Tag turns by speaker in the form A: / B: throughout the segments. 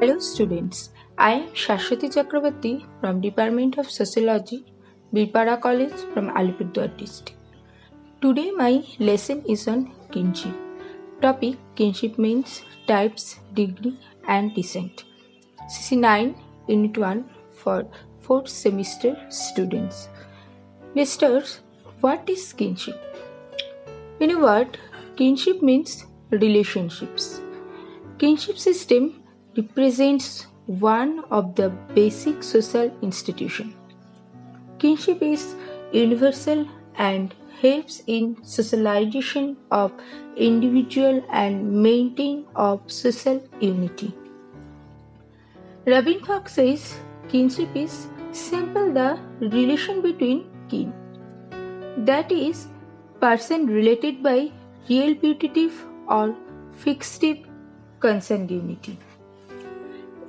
A: Hello students, I am Shashwati Chakrabarti from Department of Sociology, Birpara College from Alipurduar district. Today my lesson is on kinship. Topic: kinship means types, degree and descent. CC9 Unit 1 for 4th semester students. Listeners, what is kinship? In a word, kinship means relationships. Kinship system represents one of the basic social institutions. Kinship is universal and helps in socialization of individual and maintain of social unity. Robin Fox says kinship is simple the relation between kin, that is, person related by real putative or fictive consanguinity.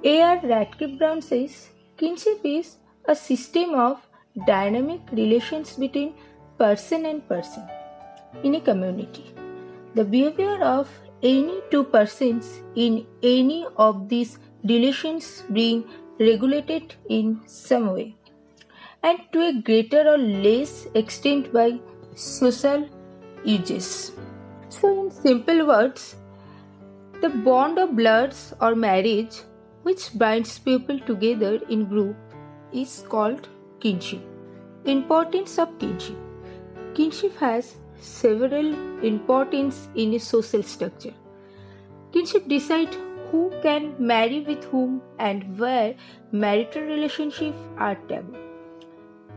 A: A.R. Radcliffe Brown says kinship is a system of dynamic relations between person and person in a community. The behavior of any two persons in any of these relations being regulated in some way, and to a greater or less extent by social uses. So, in simple words, the bond of bloods or marriage which binds people together in group is called kinship. Importance of kinship. Kinship has several importance in a social structure. Kinship decides who can marry with whom and where marital relationships are taboo.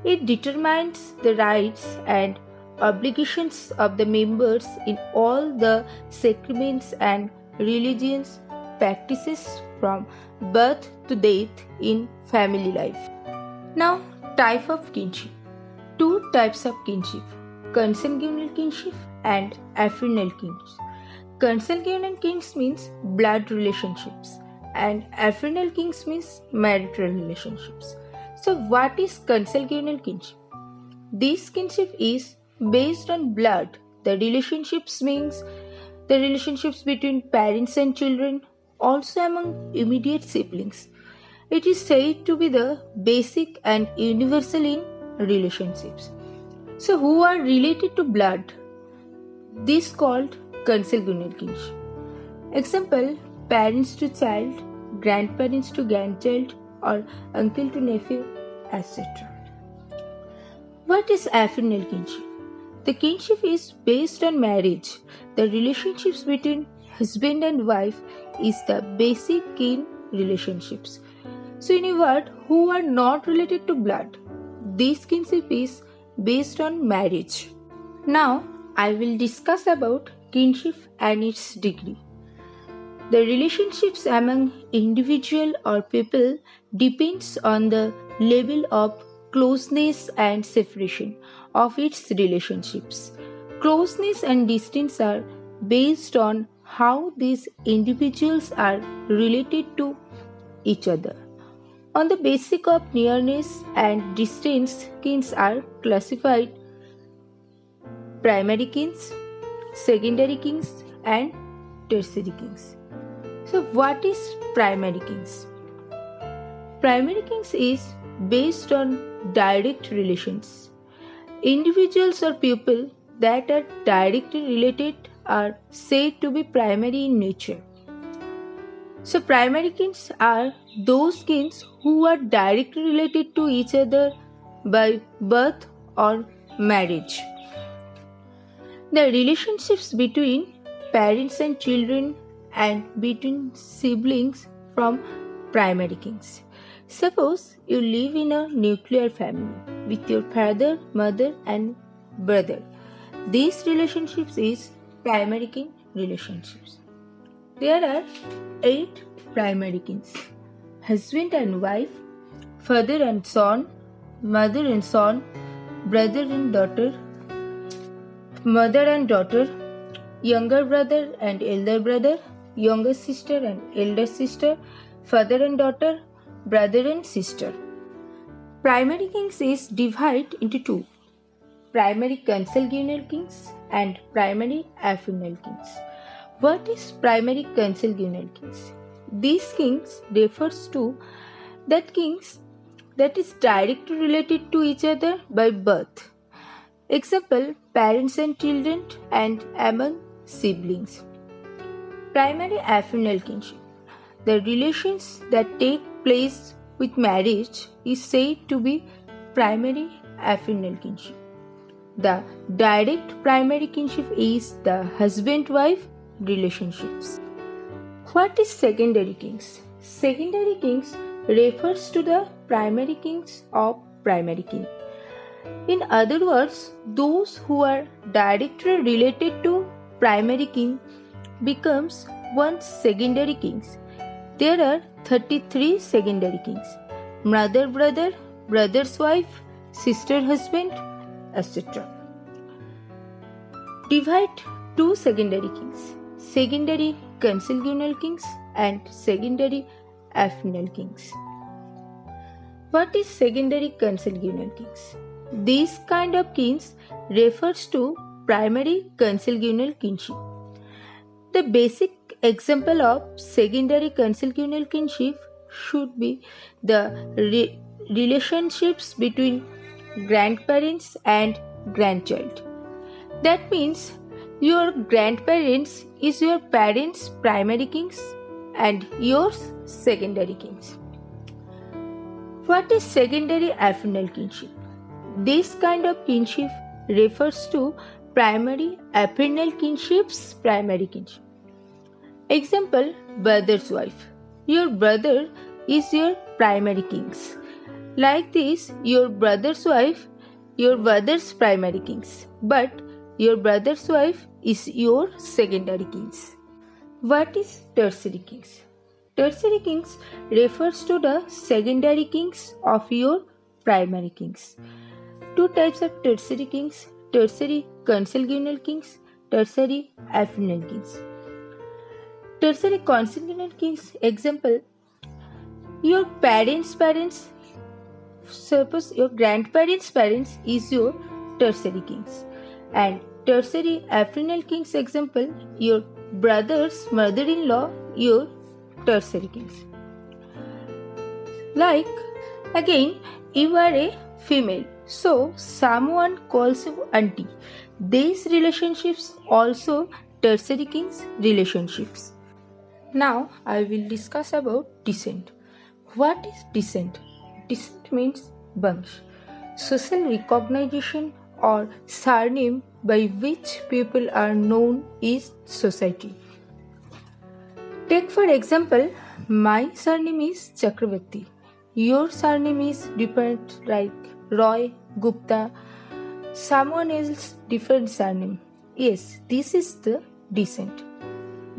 A: It determines the rights and obligations of the members in all the sacraments and religious practices from birth to death in family life. Now, type of kinship. Two types of kinship: consanguineal kinship and affinial kinship. Consanguineal kinship means blood relationships and affinial kinship means marital relationships. So, what is consanguineal kinship? This kinship is based on blood. The relationships means the relationships between parents and children, also among immediate siblings. It is said to be the basic and universal in relationships. So, who are related to blood? This called consanguineal kinship. Example: parents to child, grandparents to grandchild, or uncle to nephew, etc. What is affinial kinship? The kinship is based on marriage. The relationships between husband and wife is the basic kin relationships. So, in a word, who are not related to blood, this kinship is based on marriage. Now, I will discuss about kinship and its degree. The relationships among individual or people depends on the level of closeness and separation of its relationships. Closeness and distance are based on how these individuals are related to each other. On the basis of nearness and distance, kins are classified primary kins, secondary kins, and tertiary kins. So, what is primary kins? Primary kins is based on direct relations. Individuals or people that are directly related are said to be primary in nature. So, primary kins are those kins who are directly related to each other by birth or marriage. The relationships between parents and children and between siblings from primary kins. Suppose you live in a nuclear family with your father, mother, and brother. These relationships is primary kin relationships. There are 8 primary kins: husband and wife, father and son, mother and son, brother and daughter, mother and daughter, younger brother and elder brother, younger sister and elder sister, father and daughter, brother and sister. Primary kins is divided into two: primary consanguineal kins and primary affinial kins. What is primary consanguineal kins? These kings refers to that kings that is directly related to each other by birth. Example, parents and children and among siblings. Primary affinal kinship. The relations that take place with marriage is said to be primary affinal kinship. The direct primary kinship is the husband-wife relationships. What is secondary kings? Secondary kings refers to the primary kings of primary kin. In other words, those who are directly related to primary kin becomes one's secondary kings. There are 33 secondary kings: mother brother, brother's wife, sister husband, etc. Divide two secondary kings: secondary consanguineal kings and secondary affinal kings. What is secondary consanguineal kings? This kind of kings refers to primary consanguineal kinship. The basic example of secondary consanguineal kinship should be the relationships between grandparents and grandchild. That means your grandparents is your parents' primary kings and yours secondary kings. What is secondary affinal kinship? This kind of kinship refers to primary affinal kinship's primary kinship. Example, brother's wife. Your brother is your primary kings. Like this, your brother's wife, your brother's primary kings. But your brother's wife is your secondary kings. What is tertiary kings? Tertiary kings refers to the secondary kings of your primary kings. Two types of tertiary kings: tertiary consanguineal kings, tertiary affinal kings. Tertiary consanguineal kings, example, your parents, suppose your grandparents' parents is your tertiary kings, and tertiary affinal kings, example, your brother's mother-in-law, your tertiary kings. Like, again, you are a female, so someone calls you auntie. These relationships also tertiary kings relationships. Now I will discuss about descent. What is descent? Descent means bunch, social recognition or surname by which people are known is society. Take for example, my surname is Chakravarti. Your surname is different, like Roy, Gupta, someone else different surname. Yes, this is the descent.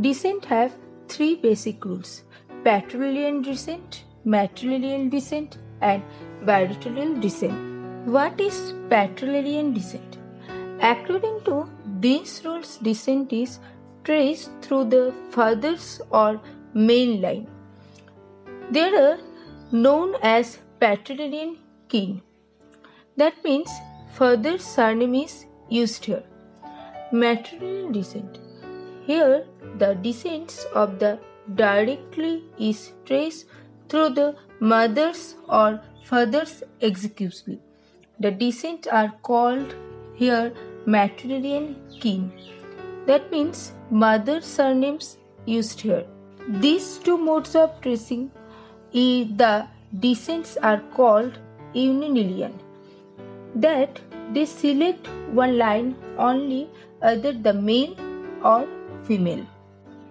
A: Descent have three basic rules: patrilineal descent, matrilineal descent, and bilateral descent. What is patrilineal descent? According to these rules, descent is traced through the father's or male line. They are known as patrilineal kin. That means father's surname is used here. Matrilineal descent. Here, the descent of the directly is traced through the mother's or father's exclusively. The descent are called here matrilineal kin. That means mother's surnames used here. These two modes of tracing the descents are called unilineal. That they select one line only, either the male or female.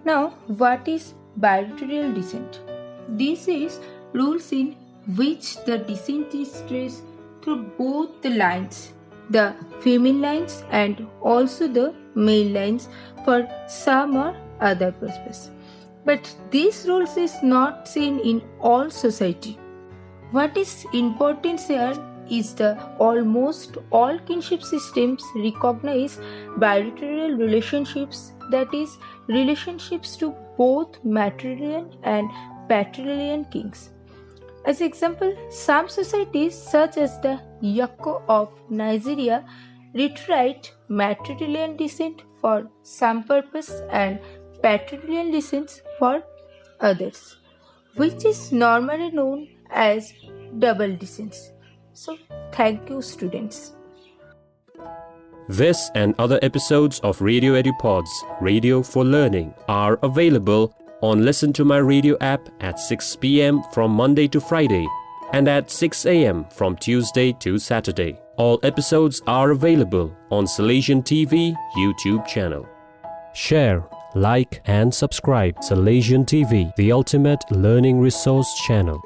A: Now, what is bilateral descent? This is rules in which the descent is traced through both the lines, the female lines and also the male lines for some or other purpose. But this rules is not seen in all society. What is important here is the almost all kinship systems recognize bilateral relationships, that is, relationships to both matrilineal and patrilineal kings. As example, some societies such as the Yako of Nigeria retrieve matrilineal descent for some purpose and patrilineal descent for others, which is normally known as double distance. So, thank you, students.
B: This and other episodes of Radio EduPods, Radio for Learning, are available on Listen to My Radio app at 6 p.m. from Monday to Friday and at 6 a.m. from Tuesday to Saturday. All episodes are available on Salesian TV YouTube channel. Share, like and subscribe Salesian TV, the ultimate learning resource channel.